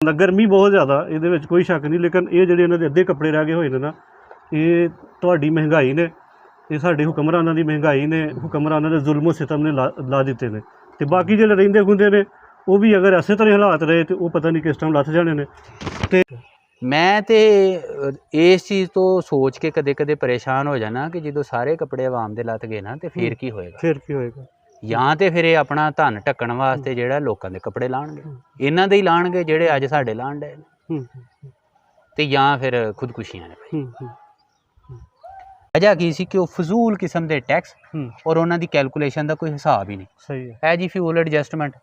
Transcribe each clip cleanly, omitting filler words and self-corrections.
ਜਾਂਦਾ, ਗਰਮੀ ਬਹੁਤ ਜ਼ਿਆਦਾ, ਇਹਦੇ ਵਿੱਚ ਕੋਈ ਸ਼ੱਕ ਨਹੀਂ। ਲੇਕਿਨ ਇਹ ਜਿਹੜੇ ਇਹਨਾਂ ਦੇ ਅੱਧੇ ਕੱਪੜੇ ਰਹਿ ਗਏ ਹੋਏ ਨੇ ਨਾ, ਇਹ ਤੁਹਾਡੀ ਮਹਿੰਗਾਈ ਨੇ, ਇਹ ਸਾਡੇ ਹੁਕਮਰਾਨਾਂ ਦੀ ਮਹਿੰਗਾਈ ਨੇ, ਹੁਕਮਰਾਨਾਂ ਦੇ ਜ਼ੁਲਮੋ ਸਿਤਮ ਨੇ ਲਾ ਦਿੱਤੇ ਨੇ। ਅਤੇ ਬਾਕੀ ਜਿਹੜੇ ਰਹਿੰਦੇ ਖੁੰਦੇ ਨੇ ਉਹ ਵੀ ਅਗਰ ਇਸੇ ਤਰ੍ਹਾਂ ਹਾਲਾਤ ਰਹੇ ਤਾਂ ਉਹ ਪਤਾ ਨਹੀਂ ਕਿਸ ਟਾਈਮ ਲੱਥ ਜਾਣੇ ਨੇ। ਅਤੇ ਮੈਂ ਤੇ ਇਸ ਚੀਜ਼ ਤੋਂ ਸੋਚ ਕੇ ਕਦੇ ਕਦੇ ਪਰੇਸ਼ਾਨ ਹੋ ਜਾਣਾ ਕਿ ਜਦੋਂ ਸਾਰੇ ਕੱਪੜੇ ਆਵਾਮ ਦੇ ਲੱਥ ਗਏ ਨਾ ਤੇ ਫਿਰ ਕੀ ਹੋਏਗਾ। ਫਿਰ ਕੀ ਹੋਏਗਾ? ਜਾਂ ਤੇ ਫਿਰ ਇਹ ਆਪਣਾ ਧਨ ਢੱਕਣ ਵਾਸਤੇ ਜਿਹੜਾ ਲੋਕਾਂ ਦੇ ਕੱਪੜੇ ਲਾਉਣਗੇ, ਇਹਨਾਂ ਦੇ ਹੀ ਲਾਉਣਗੇ ਜਿਹੜੇ ਅੱਜ ਸਾਡੇ ਲਾਉਣ ਡਏ ਨੇ, ਤੇ ਜਾਂ ਫਿਰ ਖੁਦਕੁਸ਼ੀਆਂ ਨੇ ਭਾਈ। ਵਜ੍ਹਾ ਕੀ ਸੀ ਕਿ ਉਹ ਫਜ਼ੂਲ ਕਿਸਮ ਦੇ ਟੈਕਸ ਔਰ ਉਹਨਾਂ ਦੀ ਕੈਲਕੂਲੇਸ਼ਨ ਦਾ ਕੋਈ ਹਿਸਾਬ ਹੀ ਨਹੀਂ। ਸਹੀ ਹੈ। ਇਹ ਜੀ ਫਿਊਲ ਐਡਜਸਟਮੈਂਟ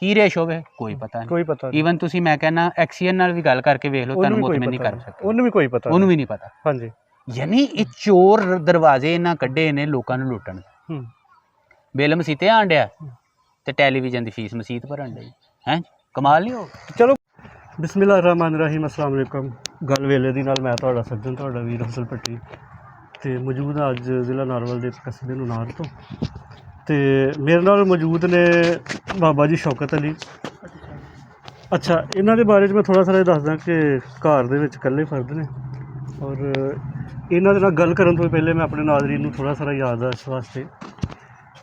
ਕੀ ਰੇਸ਼ ਹੋਵੇ ਕੋਈ ਪਤਾ ਨਹੀਂ, ਕੋਈ ਪਤਾ ਨਹੀਂ। ਈਵਨ ਤੁਸੀਂ ਮੈਂ ਕਹਿੰਦਾ ਐਕਸੀਅਨ ਨਾਲ ਵੀ ਗੱਲ ਕਰਕੇ ਵੇਖ ਲਓ, ਤੁਹਾਨੂੰ ਮੁਤਮਿਨ ਨਹੀਂ ਕਰ ਸਕਦੇ, ਉਹਨੂੰ ਵੀ ਕੋਈ ਪਤਾ, ਉਹਨੂੰ ਵੀ ਨਹੀਂ ਪਤਾ। ਹਾਂਜੀ। ਯਾਨੀ ਇਹ ਚੋਰ ਦਰਵਾਜ਼ੇ ਇਹਨਾਂ ਕੱਢੇ ਨੇ ਲੋਕਾਂ ਨੂੰ ਲੁੱਟਣ। ਬਿੱਲ ਮਸੀਤੇ ਆਣ ਡਿਆ ਤੇ ਟੈਲੀਵਿਜ਼ਨ ਦੀ ਫੀਸ ਮਸੀਤ ਭਰਨ ਡਈ ਹੈ, ਕਮਾਲ ਨਹੀਂ ਹੋ। ਚਲੋ ਬਿਸਮਿਲ੍ਲਾਹਿਰ ਰਹਿਮਾਨਿਰ ਰਹੀਮ, अस्सलाम वालेकुम। ਗੱਲ ਵੇਲੇ ਦੀ ਨਾਲ ਮੈਂ ਤੁਹਾਡਾ ਸੱਜਣ, ਤੁਹਾਡਾ ਵੀਰ ਹਸਨ ਭੱਟੀ, ਅਤੇ ਮੌਜੂਦ ਹਾਂ ਅੱਜ ਜ਼ਿਲ੍ਹਾ ਨਾਰਵਲ ਦੇ ਕਸਬੇ ਨੂਨਾਰ ਤੋਂ। ਅਤੇ ਮੇਰੇ ਨਾਲ ਮੌਜੂਦ ਨੇ ਬਾਬਾ ਜੀ ਸ਼ੌਕਤ ਅਲੀ। ਅੱਛਾ, ਇਹਨਾਂ ਦੇ ਬਾਰੇ 'ਚ ਮੈਂ ਥੋੜ੍ਹਾ ਸਾਰਾ ਦੱਸਦਾ ਕਿ ਘਰ ਦੇ ਵਿੱਚ ਇਕੱਲੇ ਫਰਦ ਨੇ, ਔਰ ਇਹਨਾਂ ਦੇ ਨਾਲ ਗੱਲ ਕਰਨ ਤੋਂ ਪਹਿਲੇ ਮੈਂ ਆਪਣੇ ਨਾਜ਼ਰੀਨ ਨੂੰ ਥੋੜ੍ਹਾ ਸਾਰਾ ਯਾਦ ਆ ਇਸ ਵਾਸਤੇ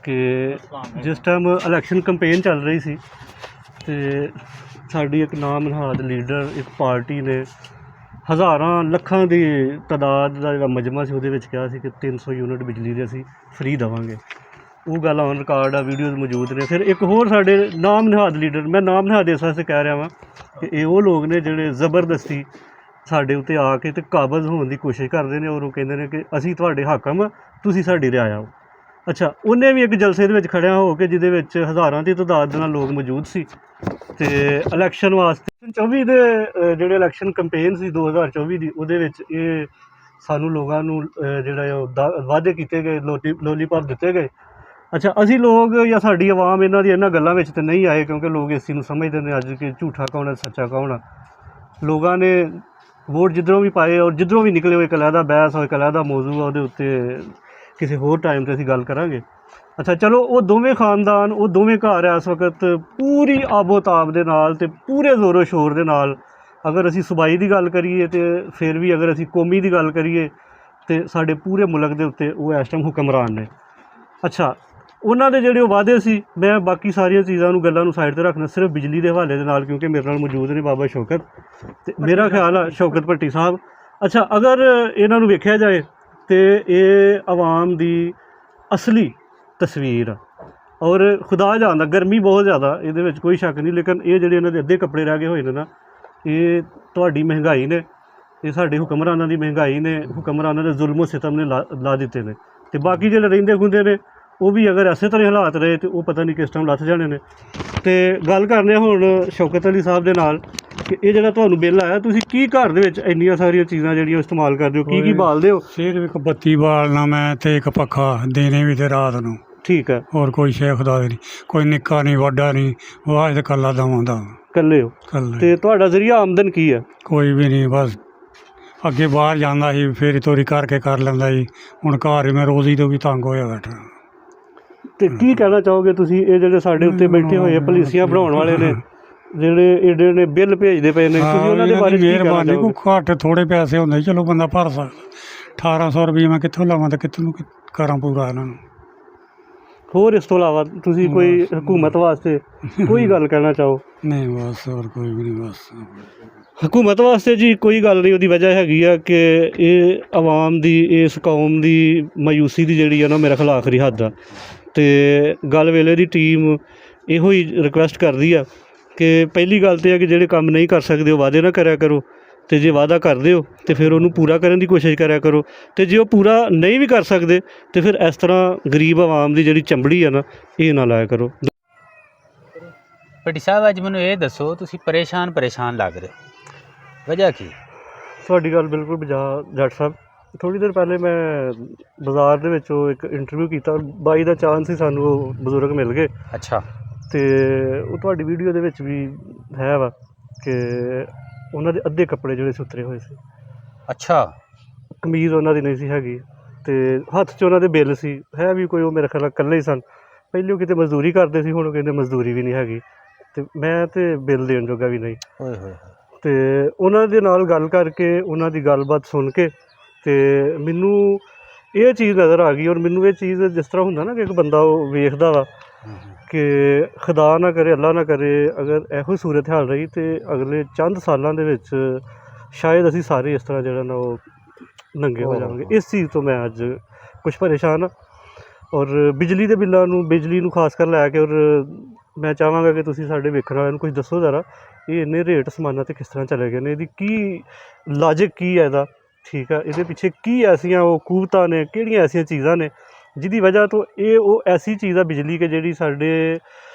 ਕਿ ਜਿਸ ਟਾਈਮ ਇਲੈਕਸ਼ਨ ਕੰਪੇਨ ਚੱਲ ਰਹੀ ਸੀ ਅਤੇ ਸਾਡੀ ਇੱਕ ਨਾਮ ਨਹਾਦ ਲੀਡਰ, ਇੱਕ ਪਾਰਟੀ ਨੇ ਹਜ਼ਾਰਾਂ ਲੱਖਾਂ ਦੀ ਤਾਦਾਦ ਦਾ ਜਿਹੜਾ ਮਜਮਾ ਸੀ ਉਹਦੇ ਵਿੱਚ ਕਿਹਾ ਸੀ ਕਿ 300 ਯੂਨਿਟ ਬਿਜਲੀ ਦੇ ਅਸੀਂ ਫ੍ਰੀ ਦੇਵਾਂਗੇ। ਉਹ ਗੱਲ ਔਨ ਰਿਕਾਰਡ ਆ, ਵੀਡੀਓਜ਼ ਮੌਜੂਦ ਨੇ। ਫਿਰ ਇੱਕ ਹੋਰ ਸਾਡੇ ਨਾਮ ਨਹਾਦ ਲੀਡਰ, ਮੈਂ ਨਾਮ ਨਹਾਦ ਇਸ ਵਾਸਤੇ ਕਹਿ ਰਿਹਾ ਵਾਂ ਕਿ ਇਹ ਉਹ ਲੋਕ ਨੇ ਜਿਹੜੇ ਜ਼ਬਰਦਸਤੀ ਸਾਡੇ ਉੱਤੇ ਆ ਕੇ ਅਤੇ ਕਾਬਜ਼ ਹੋਣ ਦੀ ਕੋਸ਼ਿਸ਼ ਕਰਦੇ ਨੇ, ਔਰ ਉਹ ਕਹਿੰਦੇ ਨੇ ਕਿ ਅਸੀਂ ਤੁਹਾਡੇ ਹਾਕਮ ਹਾਂ, ਤੁਸੀਂ ਸਾਡੀ ਰਿਆਇਆ ਹੋ। ਅੱਛਾ, ਉਹਨੇ ਵੀ ਇੱਕ ਜਲਸੇ ਦੇ ਵਿੱਚ ਖੜਿਆ ਹੋ ਕੇ ਜਿਹਦੇ ਵਿੱਚ ਹਜ਼ਾਰਾਂ ਦੀ ਤਾਦਾਦ ਦੇ ਨਾਲ ਲੋਕ ਮੌਜੂਦ ਸੀ, ਅਤੇ ਇਲੈਕਸ਼ਨ ਵਾਸਤੇ 24 ਦੇ ਜਿਹੜੇ ਇਲੈਕਸ਼ਨ ਕੰਪੇਨ ਸੀ 2024 ਦੀ, ਉਹਦੇ ਵਿੱਚ ਇਹ ਸਾਨੂੰ ਲੋਕਾਂ ਨੂੰ ਜਿਹੜਾ ਉਹ ਵਾਅਦੇ ਕੀਤੇ ਗਏ, ਲੋਲੀਪੌਪ ਦਿੱਤੇ ਗਏ। ਅੱਛਾ, ਅਸੀਂ ਲੋਕ ਜਾਂ ਸਾਡੀ ਆਵਾਮ ਇਹਨਾਂ ਦੀ ਇਹਨਾਂ ਗੱਲਾਂ ਵਿੱਚ ਤਾਂ ਨਹੀਂ ਆਏ, ਕਿਉਂਕਿ ਲੋਕ ਇਸ ਚੀਜ਼ ਨੂੰ ਸਮਝਦੇ ਨੇ ਅੱਜ ਕਿ ਝੂਠਾ ਕੌਣ ਹੈ, ਸੱਚਾ ਕੌਣ ਆ। ਲੋਕਾਂ ਨੇ ਵੋਟ ਜਿੱਧਰੋਂ ਵੀ ਪਾਏ ਔਰ ਜਿੱਧਰੋਂ ਵੀ ਨਿਕਲੇ, ਉਹ ਇੱਕ ਅਲੱਗਾ ਬਹਿਸ ਹੋਏ, ਇੱਕ ਅਲੱਗਾ ਮੌਜੂ ਆ, ਉਹਦੇ ਉੱਤੇ ਕਿਸੇ ਹੋਰ ਟਾਈਮ 'ਤੇ ਅਸੀਂ ਗੱਲ ਕਰਾਂਗੇ। ਅੱਛਾ ਚਲੋ, ਉਹ ਦੋਵੇਂ ਖਾਨਦਾਨ, ਉਹ ਦੋਵੇਂ ਘਰ ਇਸ ਵਕਤ ਪੂਰੀ ਆਬੋ-ਤਾਬ ਦੇ ਨਾਲ ਅਤੇ ਪੂਰੇ ਜ਼ੋਰੋ ਸ਼ੋਰ ਦੇ ਨਾਲ, ਅਗਰ ਅਸੀਂ ਸੂਬਾਈ ਦੀ ਗੱਲ ਕਰੀਏ ਅਤੇ ਫਿਰ ਵੀ ਅਗਰ ਅਸੀਂ ਕੌਮੀ ਦੀ ਗੱਲ ਕਰੀਏ ਤਾਂ ਸਾਡੇ ਪੂਰੇ ਮੁਲਕ ਦੇ ਉੱਤੇ ਉਹ ਇਸ ਟਾਈਮ ਹੁਕਮਰਾਨ ਨੇ। ਅੱਛਾ, ਉਹਨਾਂ ਦੇ ਜਿਹੜੇ ਉਹ ਵਾਅਦੇ ਸੀ, ਮੈਂ ਬਾਕੀ ਸਾਰੀਆਂ ਚੀਜ਼ਾਂ ਨੂੰ, ਗੱਲਾਂ ਨੂੰ ਸਾਈਡ 'ਤੇ ਰੱਖਣਾ, ਸਿਰਫ ਬਿਜਲੀ ਦੇ ਹਵਾਲੇ ਦੇ ਨਾਲ, ਕਿਉਂਕਿ ਮੇਰੇ ਨਾਲ ਮੌਜੂਦ ਨੇ ਬਾਬਾ ਸ਼ੌਕਤ ਅਤੇ ਮੇਰਾ ਖਿਆਲ ਆ ਸ਼ੌਕਤ ਭੱਟੀ ਸਾਹਿਬ। ਅੱਛਾ, ਅਗਰ ਇਹਨਾਂ ਨੂੰ ਵੇਖਿਆ ਜਾਏ ਅਤੇ ਇਹ ਆਵਾਮ ਦੀ ਅਸਲੀ ਤਸਵੀਰ ਆ, ਔਰ ਖੁਦਾ ਜਾਣਦਾ ਗਰਮੀ ਬਹੁਤ ਜ਼ਿਆਦਾ, ਇਹਦੇ ਵਿੱਚ ਕੋਈ ਸ਼ੱਕ ਨਹੀਂ। ਲੇਕਿਨ ਇਹ ਜਿਹੜੇ ਇਹਨਾਂ ਦੇ ਅੱਧੇ ਕੱਪੜੇ ਰਹਿ ਗਏ ਹੋਏ ਨੇ ਨਾ, ਇਹ ਤੁਹਾਡੀ ਮਹਿੰਗਾਈ ਨੇ, ਇਹ ਸਾਡੇ ਹੁਕਮਰਾਨਾਂ ਦੀ ਮਹਿੰਗਾਈ ਨੇ, ਹੁਕਮਰਾਨਾਂ ਦੇ ਜ਼ੁਲਮੋ ਸਿਤਮ ਨੇ ਲਾ ਦਿੱਤੇ ਨੇ। ਅਤੇ ਬਾਕੀ ਜਿਹੜੇ ਰਹਿੰਦੇ ਖੁੰਦੇ ਨੇ ਉਹ ਵੀ ਅਗਰ ਇਸੇ ਤਰ੍ਹਾਂ ਹਾਲਾਤ ਰਹੇ ਤਾਂ ਉਹ ਪਤਾ ਨਹੀਂ ਕਿਸ ਟਾਈਮ ਲੱਥ ਜਾਣੇ ਨੇ। ਅਤੇ ਗੱਲ ਕਰਨੇ ਹੁਣ ਸ਼ੌਕਤ ਅਲੀ ਸਾਹਿਬ ਦੇ ਨਾਲ ਕਿ ਇਹ ਜਿਹੜਾ ਤੁਹਾਨੂੰ ਬਿੱਲ ਆਇਆ, ਤੁਸੀਂ ਕੀ ਘਰ ਦੇ ਵਿੱਚ ਇੰਨੀਆਂ ਸਾਰੀਆਂ ਚੀਜ਼ਾਂ ਜਿਹੜੀਆਂ ਇਸਤੇਮਾਲ ਕਰਦੇ ਹੋ, ਕੀ ਬਾਲਦੇ ਹੋ? ਸਿਰਫ ਇੱਕ ਬੱਤੀ ਬਾਲਣਾ ਮੈਂ ਅਤੇ ਇੱਕ ਪੱਖਾ, ਦਿਨੇ ਵੀ ਅਤੇ ਰਾਤ ਨੂੰ। ਠੀਕ ਹੈ। ਹੋਰ ਕੋਈ ਸ਼ੇਖ ਦਾ ਨਹੀਂ, ਕੋਈ ਨਿੱਕਾ ਨਹੀਂ ਵੱਡਾ ਨਹੀਂ, ਵਾਹ ਇਕੱਲਾ ਦਵਾਂ ਦਾ ਇਕੱਲੇ ਹੋ? ਇਕੱਲੇ। ਅਤੇ ਤੁਹਾਡਾ ਜ਼ਰੀਆ ਆਮਦਨ ਕੀ ਹੈ? ਕੋਈ ਵੀ ਨਹੀਂ, ਬਸ ਅੱਗੇ ਬਾਹਰ ਜਾਂਦਾ ਸੀ, ਫੇਰੀ ਤੋਰੀ ਕਰਕੇ ਕਰ ਲੈਂਦਾ ਸੀ, ਹੁਣ ਘਰ ਹੀ ਮੈਂ ਰੋਜ਼ੀ ਤੋਂ ਵੀ ਤੰਗ ਹੋਇਆ ਬੈਠਾ। ਅਤੇ ਕੀ ਕਹਿਣਾ ਚਾਹੋਗੇ ਤੁਸੀਂ, ਇਹ ਜਿਹੜੇ ਸਾਡੇ ਉੱਤੇ ਬੈਠੇ ਹੋਏ ਪਾਲਿਸੀਆਂ ਬਣਾਉਣ ਵਾਲੇ ਨੇ, ਜਿਹੜੇ ਏਡੇ ਨੇ ਬਿੱਲ ਭੇਜਦੇ ਪਏ ਨੇ, ਤੁਸੀਂ ਉਹਨਾਂ ਦੇ ਬਾਰੇ ਕੀ ਕਹਿਣਾ ਚਾਹੋਗੇ? ਕੋਈ ਘੱਟ ਥੋੜ੍ਹੇ ਪੈਸੇ ਹੁੰਦੇ ਚਲੋ ਬੰਦਾ ਭਰ ਸਕਦਾ, 1800 ਰੁਪਈਆ ਮੈਂ ਕਿੱਥੋਂ ਲਾਵਾਂ ਅਤੇ ਕਿੱਥੋਂ ਕਰਾਂ ਪੂਰਾ ਇਹਨਾਂ ਨੂੰ। ਹੋਰ ਇਸ ਤੋਂ ਇਲਾਵਾ ਤੁਸੀਂ ਕੋਈ ਹਕੂਮਤ ਵਾਸਤੇ ਕੋਈ ਗੱਲ ਕਹਿਣਾ ਚਾਹੋ? ਨਹੀਂ ਬਸ ਹੋਰ ਕੋਈ ਵੀ ਨਹੀਂ। ਬਸ ਹਕੂਮਤ ਵਾਸਤੇ ਜੀ ਕੋਈ ਗੱਲ ਨਹੀਂ, ਉਹਦੀ ਵਜ੍ਹਾ ਹੈਗੀ ਆ ਕਿ ਇਹ ਆਵਾਮ ਦੀ, ਇਸ ਕੌਮ ਦੀ ਮਾਯੂਸੀ ਦੀ ਜਿਹੜੀ ਆ ਨਾ, ਮੇਰੇ ਖਿਲਾਫ ਆਖਰੀ ਹੱਦ ਆ। ਅਤੇ ਗੱਲ ਵੇਲੇ ਦੀ ਟੀਮ ਇਹੋ ਹੀ ਰਿਕੁਐਸਟ ਕਰਦੀ ਆ ਕਿ ਪਹਿਲੀ ਗੱਲ ਤਾਂ ਇਹ ਆ ਕਿ ਜਿਹੜੇ ਕੰਮ ਨਹੀਂ ਕਰ ਸਕਦੇ ਉਹ ਵਾਅਦੇ ਨਾ ਕਰਿਆ ਕਰੋ, ਅਤੇ ਜੇ ਵਾਅਦਾ ਕਰਦੇ ਹੋ ਤਾਂ ਫਿਰ ਉਹਨੂੰ ਪੂਰਾ ਕਰਨ ਦੀ ਕੋਸ਼ਿਸ਼ ਕਰਿਆ ਕਰੋ, ਅਤੇ ਜੇ ਉਹ ਪੂਰਾ ਨਹੀਂ ਵੀ ਕਰ ਸਕਦੇ ਤਾਂ ਫਿਰ ਇਸ ਤਰ੍ਹਾਂ ਗਰੀਬ ਆਵਾਮ ਦੀ ਜਿਹੜੀ ਚਮੜੀ ਆ ਨਾ, ਇਹ ਨਾ ਲਾਇਆ ਕਰੋ। ਭੱਟੀ ਸਾਹਿਬ, ਅੱਜ ਮੈਨੂੰ ਇਹ ਦੱਸੋ, ਤੁਸੀਂ ਪਰੇਸ਼ਾਨ ਲੱਗ ਰਹੇ, ਵਜ੍ਹਾ ਕੀ? ਤੁਹਾਡੀ ਗੱਲ ਬਿਲਕੁਲ ਬਜਾ ਜੱਟ ਸਾਹਿਬ। ਥੋੜ੍ਹੀ ਦੇਰ ਪਹਿਲੇ ਮੈਂ ਬਾਜ਼ਾਰ ਦੇ ਵਿੱਚੋਂ ਇੱਕ ਇੰਟਰਵਿਊ ਕੀਤਾ, ਬਾਈ ਦਾ ਚਾਂਸ ਸੀ ਸਾਨੂੰ, ਉਹ ਬਜ਼ੁਰਗ ਮਿਲ ਗਏ। ਅੱਛਾ। ਅਤੇ ਉਹ ਤੁਹਾਡੀ ਵੀਡੀਓ ਦੇ ਵਿੱਚ ਵੀ ਹੈ ਵਾ ਕਿ ਉਹਨਾਂ ਦੇ ਅੱਧੇ ਕੱਪੜੇ ਜਿਹੜੇ ਸੁਥਰੇ ਹੋਏ ਸੀ। ਅੱਛਾ। ਕਮੀਜ਼ ਉਹਨਾਂ ਦੀ ਨਹੀਂ ਸੀ ਹੈਗੀ, ਅਤੇ ਹੱਥ 'ਚ ਉਹਨਾਂ ਦੇ ਬਿੱਲ ਸੀ, ਹੈ ਵੀ ਕੋਈ ਉਹ ਮੇਰੇ ਖਿਆਲ ਨਾਲ ਇਕੱਲੇ ਹੀ ਸਨ। ਪਹਿਲਾਂ ਕਿਤੇ ਮਜ਼ਦੂਰੀ ਕਰਦੇ ਸੀ, ਹੁਣ ਉਹ ਕਹਿੰਦੇ ਮਜ਼ਦੂਰੀ ਵੀ ਨਹੀਂ ਹੈਗੀ। ਤੇ ਮੈਂ ਤੇ ਬਿੱਲ ਦੇਣ ਜੋਗਾ ਵੀ ਨਹੀਂ। ਓਏ ਹੋਏ ਤੇ ਉਹਨਾਂ ਦੇ ਨਾਲ ਗੱਲ ਕਰਕੇ, ਉਹਨਾਂ ਦੀ ਗੱਲਬਾਤ ਸੁਣ ਕੇ ਤੇ ਮੈਨੂੰ ਇਹ ਚੀਜ਼ ਨਜ਼ਰ ਆ ਗਈ। ਔਰ ਮੈਨੂੰ ਇਹ ਚੀਜ਼ ਜਿਸ ਤਰ੍ਹਾਂ ਹੁੰਦਾ ਨਾ ਕਿ ਇੱਕ ਬੰਦਾ ਉਹ ਵੇਖਦਾ ਵਾ ਕਿ ਖੁਦਾ ਨਾ ਕਰੇ, ਅੱਲਾ ਨਾ ਕਰੇ, ਅਗਰ ਇਹੋ ਸੂਰਤ ਹਾਲ ਰਹੀ ਤੇ ਅਗਲੇ ਚੰਦ ਸਾਲਾਂ ਦੇ ਵਿੱਚ ਸ਼ਾਇਦ ਅਸੀਂ ਸਾਰੇ ਇਸ ਤਰ੍ਹਾਂ ਜਿਹੜਾ ਨਾ ਉਹ ਨੰਗੇ ਹੋ ਜਾਵਾਂਗੇ। ਇਸ ਚੀਜ਼ ਤੋਂ ਮੈਂ ਅੱਜ ਕੁਛ ਪਰੇਸ਼ਾਨ ਹਾਂ। ਔਰ ਬਿਜਲੀ ਦੇ ਬਿੱਲਾਂ ਨੂੰ, ਬਿਜਲੀ ਨੂੰ ਖਾਸ ਕਰ ਲੈ ਕੇ, ਔਰ ਮੈਂ ਚਾਹਾਂਗਾ ਕਿ ਤੁਸੀਂ ਸਾਡੇ ਵੇਖਣ ਵਾਲਿਆਂ ਨੂੰ ਕੁਝ ਦੱਸੋ ਜ਼ਰਾ, ਇਹ ਇੰਨੇ ਰੇਟ ਸਮਾਨਾਂ 'ਤੇ ਕਿਸ ਤਰ੍ਹਾਂ ਚਲੇ ਗਏ ਨੇ, ਇਹਦੀ ਕੀ ਲਾਜਿਕ ਕੀ ਹੈ ਇਹਦਾ, ਠੀਕ ਆ, ਇਹਦੇ ਪਿੱਛੇ ਕੀ ਐਸੀਆਂ ਉਹ ਕੂਵਤਾਂ ਨੇ, ਕਿਹੜੀਆਂ ਐਸੀਆਂ ਚੀਜ਼ਾਂ ਨੇ ਜਿਹਦੀ ਵਜ੍ਹਾ ਤੋਂ ਇਹ ਉਹ ਐਸੀ ਚੀਜ਼ ਆ ਬਿਜਲੀ ਕਿ ਜਿਹੜੀ ਸਾਡੇ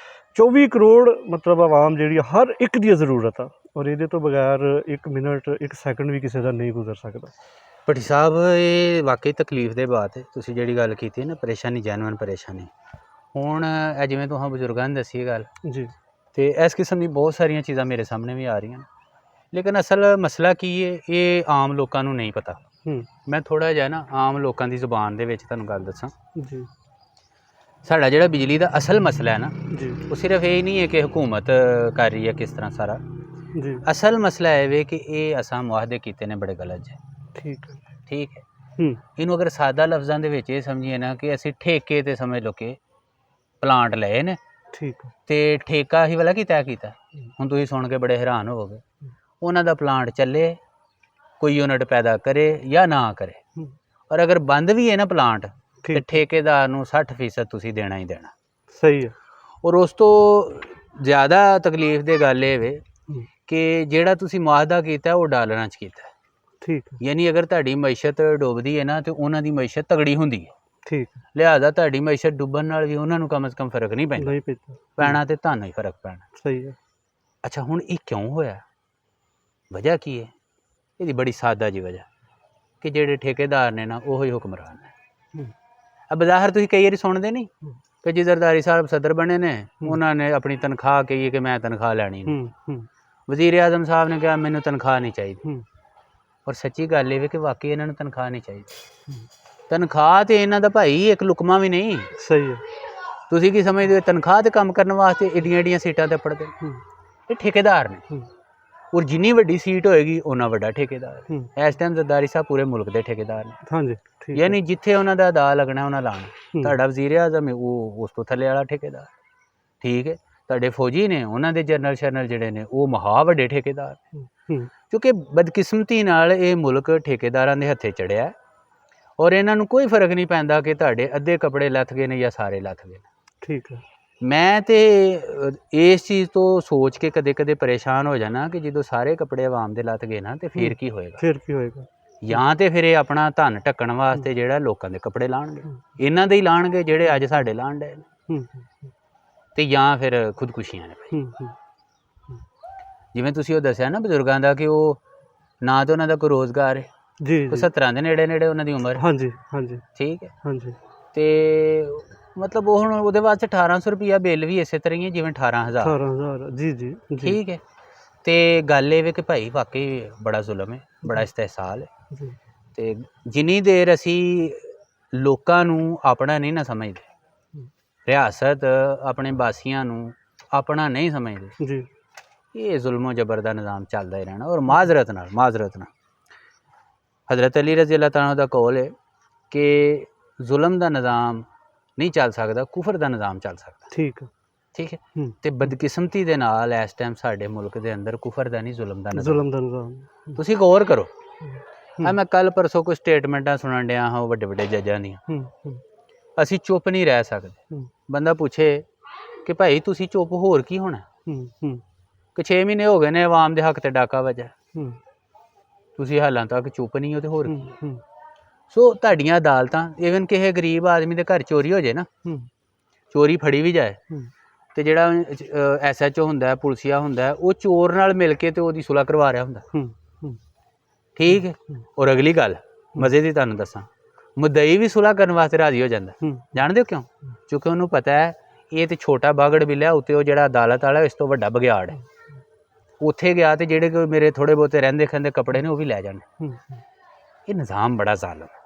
24 ਕਰੋੜ ਮਤਲਬ ਆਵਾਮ ਜਿਹੜੀ ਹਰ ਇੱਕ ਦੀ ਜ਼ਰੂਰਤ ਆ, ਔਰ ਇਹਦੇ ਤੋਂ ਬਗੈਰ 1 ਮਿੰਟ 1 ਸੈਕਿੰਡ ਵੀ ਕਿਸੇ ਦਾ ਨਹੀਂ ਗੁਜ਼ਰ ਸਕਦਾ। ਭੱਟੀ ਸਾਹਿਬ, ਇਹ ਵਾਕਈ ਤਕਲੀਫ ਦੇ ਬਾਤ ਹੈ। ਤੁਸੀਂ ਜਿਹੜੀ ਗੱਲ ਕੀਤੀ ਨਾ, ਪਰੇਸ਼ਾਨੀ, ਜੈਨੂਅਨ ਪਰੇਸ਼ਾਨੀ। ਹੁਣ ਇਹ ਜਿਵੇਂ ਤੁਸੀਂ ਬਜ਼ੁਰਗਾਂ ਨੇ ਦੱਸੀ ਗੱਲ ਜੀ, ਤੇ ਇਸ ਕਿਸਮ ਦੀ ਬਹੁਤ ਸਾਰੀਆਂ ਚੀਜ਼ਾਂ ਮੇਰੇ ਸਾਹਮਣੇ ਵੀ ਆ ਰਹੀਆਂ ਨੇ, ਲੇਕਿਨ ਅਸਲ ਮਸਲਾ ਕੀ ਹੈ ਇਹ ਆਮ ਲੋਕਾਂ ਨੂੰ ਨਹੀਂ ਪਤਾ। ਮੈਂ ਥੋੜ੍ਹਾ ਜਿਹਾ ਨਾ ਆਮ ਲੋਕਾਂ ਦੀ ਜ਼ੁਬਾਨ ਦੇ ਵਿੱਚ ਤੁਹਾਨੂੰ ਗੱਲ ਦੱਸਾਂ। ਜੀ, ਸਾਡਾ ਜਿਹੜਾ ਬਿਜਲੀ ਦਾ ਅਸਲ ਮਸਲਾ ਹੈ ਨਾ, ਜੀ, ਉਹ ਸਿਰਫ ਇਹ ਨਹੀਂ ਹੈ ਕਿ ਹਕੂਮਤ ਕਰ ਰਹੀ ਹੈ ਕਿਸ ਤਰ੍ਹਾਂ ਸਾਰਾ। ਜੀ, ਅਸਲ ਮਸਲਾ ਇਹ ਵੇ ਕਿ ਇਹ ਅਸਾਂ ਮੁਆਹਦੇ ਕੀਤੇ ਨੇ ਬੜੇ ਗਲਤ ਹੈ। ਠੀਕ ਹੈ, ਠੀਕ ਹੈ। ਇਹਨੂੰ ਅਗਰ ਸਾਦਾ ਲਫ਼ਜ਼ਾਂ ਦੇ ਵਿੱਚ ਇਹ ਸਮਝੀਏ ਨਾ ਕਿ ਅਸੀਂ ਠੇਕੇ 'ਤੇ ਸਮਝ ਲਓ ਕਿ ਪਲਾਂਟ ਲਏ ਨੇ, ਠੀਕ ਹੈ, ਤੇ ਠੇਕਾ ਹੀ ਵਾਲਾ ਕੀਤਾ। ਹੁਣ ਤੁਸੀਂ ਸੁਣ ਕੇ ਬੜੇ ਹੈਰਾਨ ਹੋਵੋਗੇ, ਉਹਨਾਂ ਦਾ ਪਲਾਂਟ ਚੱਲੇ, ਕੋਈ ਯੂਨਿਟ ਪੈਦਾ ਕਰੇ ਜਾਂ ਨਾ ਕਰੇ, ਔਰ ਅਗਰ ਬੰਦ ਵੀ ਹੈ ਨਾ ਪਲਾਂਟ, ਤੇ ਠੇਕੇਦਾਰ ਨੂੰ 60% ਤੁਸੀਂ ਦੇਣਾ ਹੀ ਦੇਣਾ। ਸਹੀ ਹੈ। ਔਰ ਉਸ ਤੋਂ ਜ਼ਿਆਦਾ ਤਕਲੀਫ ਦੀ ਗੱਲ ਇਹ ਵੇ ਕਿ ਜਿਹੜਾ ਤੁਸੀਂ ਮੁਆਹਦਾ ਕੀਤਾ ਉਹ ਡਾਲਰਾਂ 'ਚ ਕੀਤਾ। ਠੀਕ ਹੈ। ਯਾਨੀ ਅਗਰ ਤੁਹਾਡੀ ਮਈਸ਼ਤ ਡੁੱਬਦੀ ਹੈ ਨਾ, ਤੇ ਉਹਨਾਂ ਦੀ ਮਈਸ਼ਤ ਤਗੜੀ ਹੁੰਦੀ ਹੈ। ਠੀਕ। ਲਿਹਾਜ਼ਾ ਤੁਹਾਡੀ ਮਈਸ਼ਤ ਡੁੱਬਣ ਨਾਲ ਵੀ ਉਹਨਾਂ ਨੂੰ ਕਮ ਸੇ ਕਮ ਫਰਕ ਨਹੀਂ ਪੈਂਦਾ। ਨਹੀਂ ਪੈਂਦਾ। ਪੈਣਾ ਤੇ ਤੁਹਾਨੂੰ ਹੀ ਫਰਕ ਪੈਣਾ। ਸਹੀ ਹੈ। ਅੱਛਾ, ਹੁਣ ਇਹ ਕਿਉਂ ਹੋਇਆ? ਵਜ੍ਹਾ ਕੀ ਹੈ? ਇਹਦੀ ਬੜੀ ਸਾਦਾ ਜੀ ਵਜ੍ਹਾ ਕਿ ਜਿਹੜੇ ਠੇਕੇਦਾਰ ਨੇ ਨਾ, ਉਹੀ ਹੁਕਮਰਾਨ ਨੇ। ਬਜ਼ਾਹਰ ਤੁਸੀਂ ਕਈ ਵਾਰੀ ਸੁਣਦੇ ਨਹੀਂ ਕਿ ਜੀ ਜ਼ਰਦਾਰੀ ਸਾਹਿਬ ਸਦਰ ਬਣੇ ਨੇ, ਉਹਨਾਂ ਨੇ ਆਪਣੀ ਤਨਖਾਹ ਕਹੀ ਕਿ ਮੈਂ ਤਨਖਾਹ ਲੈਣੀ ਨਹੀਂ। ਵਜ਼ੀਰ ਆਜ਼ਮ ਸਾਹਿਬ ਨੇ ਕਿਹਾ ਮੈਨੂੰ ਤਨਖਾਹ ਨਹੀਂ ਚਾਹੀਦੀ। ਔਰ ਸੱਚੀ ਗੱਲ ਇਹ ਵੀ ਕਿ ਵਾਕਈ ਇਹਨਾਂ ਨੂੰ ਤਨਖਾਹ ਨਹੀਂ ਚਾਹੀਦੀ। ਤਨਖਾਹ ਤੇ ਇਹਨਾਂ ਦਾ ਭਾਈ ਇੱਕ ਲੁਕਮਾ ਵੀ ਨਹੀਂ। ਸਹੀ ਹੈ। ਤੁਸੀਂ ਕੀ ਸਮਝਦੇ ਹੋ? ਤਨਖਾਹ ਤੇ ਕੰਮ ਕਰਨ ਵਾਸਤੇ ਏਡੀਆਂ ਏਡੀਆਂ ਸੀਟਾਂ ਤੇ ਪੜਦੇ ਇਹ ਠੇਕੇਦਾਰ ਨੇ। ਔਰ ਜਿੰਨੀ ਵੱਡੀ ਸੀਟ ਹੋਏਗੀ ਉਹਨਾਂ ਵੱਡਾ ਠੇਕੇਦਾਰ। ਇਸ ਟਾਈਮ ਜ਼ਰਦਾਰੀ ਸਾਹਿਬ ਪੂਰੇ ਮੁਲਕ ਦੇ ਠੇਕੇਦਾਰ ਨੇ। ਹਾਂਜੀ। ਯਾਨੀ ਜਿੱਥੇ ਉਹਨਾਂ ਦਾ ਅਦਾ ਲੱਗਣਾ ਉਹਨਾਂ ਲਾਉਣਾ। ਤੁਹਾਡਾ ਵਜ਼ੀਰ ਆਜ਼ਮ ਹੈ ਉਹ ਉਸ ਤੋਂ ਥੱਲੇ ਵਾਲਾ ਠੇਕੇਦਾਰ। ਠੀਕ ਹੈ। ਤੁਹਾਡੇ ਫੌਜੀ ਨੇ, ਉਹਨਾਂ ਦੇ ਜਨਰਲ ਸ਼ਰਨਲ ਜਿਹੜੇ ਨੇ ਉਹ ਮਹਾ ਵੱਡੇ ਠੇਕੇਦਾਰ। ਕਿਉਂਕਿ ਬਦਕਿਸਮਤੀ ਨਾਲ ਇਹ ਮੁਲਕ ਠੇਕੇਦਾਰਾਂ ਦੇ ਹੱਥੇ ਚੜਿਆ, ਔਰ ਇਹਨਾਂ ਨੂੰ ਕੋਈ ਫਰਕ ਨਹੀਂ ਪੈਂਦਾ ਕਿ ਤੁਹਾਡੇ ਅੱਧੇ ਕੱਪੜੇ ਲੱਥ ਗਏ ਨੇ ਜਾਂ ਸਾਰੇ ਲੱਥ ਗਏ ਨੇ। ਠੀਕ ਹੈ। ਮੈਂ ਤੇ ਇਸ ਚੀਜ਼ ਤੋਂ ਸੋਚ ਕੇ ਕਦੇ ਕਦੇ ਪਰੇਸ਼ਾਨ ਹੋ ਜਾਣਾ ਕਿ ਜਦੋਂ ਸਾਰੇ ਕੱਪੜੇ ਆਵਾਮ ਦੇ ਲੱਥ ਗਏ ਨਾ, ਤੇ ਫਿਰ ਕੀ ਹੋਏਗਾ? ਫਿਰ ਕੀ ਹੋਏਗਾ? ਜਾਂ ਤੇ ਫਿਰ ਇਹ ਆਪਣਾ ਧਨ ਢੱਕਣ ਵਾਸਤੇ ਜਿਹੜਾ ਲੋਕਾਂ ਦੇ ਕੱਪੜੇ ਲਾਉਣਗੇ, ਇਹਨਾਂ ਦੇ ਹੀ ਲਾਉਣਗੇ ਜਿਹੜੇ ਅੱਜ ਸਾਡੇ ਲਾਉਣ ਡਏ ਨੇ, ਤੇ ਜਾਂ ਫਿਰ ਖੁਦਕੁਸ਼ੀਆਂ ਨੇ। ਜਿਵੇਂ ਤੁਸੀਂ ਉਹ ਦੱਸਿਆ ਨਾ ਬਜ਼ੁਰਗਾਂ ਦਾ ਕਿ ਉਹ ਨਾ ਤਾਂ ਉਹਨਾਂ ਦਾ ਕੋਈ ਰੋਜ਼ਗਾਰ ਹੈ। ਜੀ। 70 ਦੇ ਨੇੜੇ ਨੇੜੇ ਉਹਨਾਂ ਦੀ ਉਮਰ। ਹਾਂਜੀ ਹਾਂਜੀ। ਠੀਕ ਹੈ। ਹਾਂਜੀ। ਤੇ ਮਤਲਬ ਉਹ ਹੁਣ ਉਹਦੇ ਵਾਸਤੇ 1800 ਰੁਪਈਆ ਬਿੱਲ ਵੀ ਇਸੇ ਤਰ੍ਹਾਂ ਹੀ ਹੈ ਜਿਵੇਂ 18,000। ਜੀ ਜੀ। ਠੀਕ ਹੈ। ਤੇ ਗੱਲ ਇਹ ਵੇ ਕਿ ਭਾਈ ਵਾਕਈ ਬੜਾ ਜ਼ੁਲਮ ਹੈ, ਬੜਾ ਇਸਤਹਿਸਾਲ ਹੈ। ਤੇ ਜਿੰਨੀ ਦੇਰ ਅਸੀਂ ਲੋਕਾਂ ਨੂੰ ਆਪਣਾ ਨਹੀਂ ਨਾ ਸਮਝਦੇ, ਰਿਆਸਤ ਆਪਣੇ ਬਾਸੀਆਂ ਨੂੰ ਆਪਣਾ ਨਹੀਂ ਸਮਝਦੇ, ਜੀ, ਇਹ ਜ਼ੁਲਮੋ ਜਬਰ ਦਾ ਨਿਜ਼ਾਮ ਚੱਲਦਾ ਹੀ ਰਹਿਣਾ। ਔਰ ਮਾਜ਼ਰਤ ਨਾਲ ਹਜ਼ਰਤ ਅਲੀ ਰਜ਼ੀ ਅੱਲਾਹ ਤਾਲਾ ਦਾ ਕੌਲ ਹੈ ਕਿ ਜ਼ੁਲਮ ਦਾ ਨਿਜ਼ਾਮ ਨਹੀਂ ਚੱਲ ਸਕਦਾ, ਕੁਫਰ ਦਾ ਨਿਜ਼ਾਮ ਚੱਲ ਸਕਦਾ। ਠੀਕ ਹੈ। ਠੀਕ ਹੈ। ਤੇ ਬਦਕਿਸਮਤੀ ਦੇ ਨਾਲ ਇਸ ਟਾਈਮ ਸਾਡੇ ਮੁਲਕ ਦੇ ਅੰਦਰ ਕੁਫਰ ਦਾ ਨਹੀਂ, ਜ਼ੁਲਮ ਦਾ ਨਿਜ਼ਾਮ। ਤੁਸੀਂ ਗੌਰ ਕਰੋ, ਮੈਂ ਕੱਲ ਪਰਸੋਂ ਕੋਈ ਸਟੇਟਮੈਂਟਾਂ ਸੁਣਨ ਡਿਆ ਹਾਂ ਵੱਡੇ ਵੱਡੇ ਜੱਜਾਂ ਦੀਆਂ। ਅਸੀਂ ਚੁੱਪ ਨਹੀਂ ਰਹਿ ਸਕਦੇ। ਬੰਦਾ ਪੁੱਛੇ ਕਿ ਭਾਈ ਤੁਸੀਂ ਚੁੱਪ, ਹੋਰ ਕੀ ਹੋਣਾ? ਕਿ 6 ਮਹੀਨੇ ਹੋ ਗਏ ਨੇ ਆਵਾਮ ਦੇ ਹੱਕ ਤੇ ਡਾਕਾ ਵੱਜਾ, ਤੁਸੀਂ ਹਾਲਾਂ ਤੱਕ ਚੁੱਪ ਨਹੀਂ ਹੋ, ਤੇ ਹੋਰ ਕੀ? ਸੋ ਤੁਹਾਡੀਆਂ ਅਦਾਲਤਾਂ, ਈਵਨ ਕਿਸੇ ਗਰੀਬ ਆਦਮੀ ਦੇ ਘਰ ਚੋਰੀ ਹੋ ਜਾਏ ਨਾ, ਚੋਰੀ ਫੜੀ ਵੀ ਜਾਏ, ਤੇ ਜਿਹੜਾ SHO ਹੁੰਦਾ, ਪੁਲਸੀਆ ਹੁੰਦਾ, ਉਹ ਚੋਰ ਨਾਲ ਮਿਲ ਕੇ ਤੇ ਉਹਦੀ ਸੁਲ੍ਹਾ ਕਰਵਾ ਰਿਹਾ ਹੁੰਦਾ। ਠੀਕ ਹੈ। ਔਰ ਅਗਲੀ ਗੱਲ ਮਜ਼ੇ ਦੀ ਤੁਹਾਨੂੰ ਦੱਸਾਂ, ਮੁੱਦਈ ਵੀ ਸੁਲ੍ਹਾ ਕਰਨ ਵਾਸਤੇ ਰਾਜ਼ੀ ਹੋ ਜਾਂਦਾ। ਜਾਣਦੇ ਹੋ ਕਿਉਂ? ਕਿਉਂਕਿ ਉਹਨੂੰ ਪਤਾ ਹੈ ਇਹ ਤੇ ਛੋਟਾ ਬਾਗੜ ਬਿੱਲਿਆ, ਉੱਤੇ ਉਹ ਜਿਹੜਾ ਅਦਾਲਤ ਵਾਲਾ ਇਸ ਤੋਂ ਵੱਡਾ ਬਗਿਆੜ ਹੈ। ਉੱਥੇ ਗਿਆ ਤੇ ਜਿਹੜੇ ਕੋਈ ਮੇਰੇ ਥੋੜ੍ਹੇ ਬਹੁਤੇ ਰਹਿੰਦੇ ਖੰਦੇ ਕੱਪੜੇ ਨੇ ਉਹ ਵੀ ਲੈ ਜਾਣੇ। ਇਹ ਨਿਜ਼ਾਮ ਬੜਾ ਜ਼ਾਲਮ ਹੈ,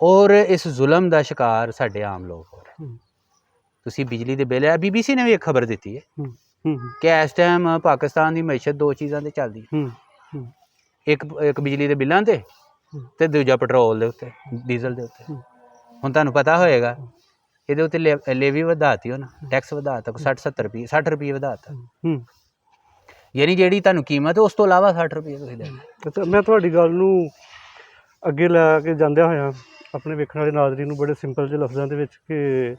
ਔਰ ਇਸ ਜ਼ੁਲਮ ਦਾ ਸ਼ਿਕਾਰ ਸਾਡੇ ਆਮ ਲੋਕ ਹੋ ਰਹੇ। ਤੁਸੀਂ ਬਿਜਲੀ ਦੇ ਬਿੱਲ ਆ BBC ਨੇ ਵੀ ਇੱਕ ਖਬਰ ਦਿੱਤੀ ਹੈ ਹੂੰ ਹੂੰ ਕਿ ਇਸ ਟਾਈਮ ਪਾਕਿਸਤਾਨ ਦੀ ਮਈਸ਼ਤ ਦੋ ਚੀਜ਼ਾਂ ਤੇ ਚੱਲਦੀ ਹੈ, ਹੂੰ ਹੂੰ ਇੱਕ ਬਿਜਲੀ ਦੇ ਬਿੱਲਾਂ ਤੇ ਦੂਜਾ ਪੈਟਰੋਲ ਦੇ ਉੱਤੇ, ਡੀਜ਼ਲ ਦੇ ਉੱਤੇ। ਹੁਣ ਤੁਹਾਨੂੰ ਪਤਾ ਹੋਏਗਾ ਇਹਦੇ ਉੱਤੇ ਲੇਵੀ ਵਧਾਤੀ ਉਹਨਾਂ, ਟੈਕਸ ਵਧਾਤਾ 60 ਰੁਪਏ ਵਧਾਤਾ, ਹੂੰ। ਯਾਨੀ ਜਿਹੜੀ ਤੁਹਾਨੂੰ ਕੀਮਤ ਹੈ ਉਸ ਤੋਂ ਇਲਾਵਾ 60 ਰੁਪਏ ਤੁਸੀਂ ਦੇਣਾ। ਅੱਛਾ, ਮੈਂ ਤੁਹਾਡੀ ਗੱਲ ਨੂੰ ਅੱਗੇ ਲੈ ਕੇ ਜਾਂਦਿਆਂ ਹੋਇਆਂ ਆਪਣੇ ਵੇਖਣ ਵਾਲੇ ਨਾਜ਼ਰੀਨ ਨੂੰ ਬੜੇ ਸਿੰਪਲ ਜਿਹੇ ਲਫ਼ਜ਼ਾਂ ਦੇ ਵਿੱਚ ਕਿ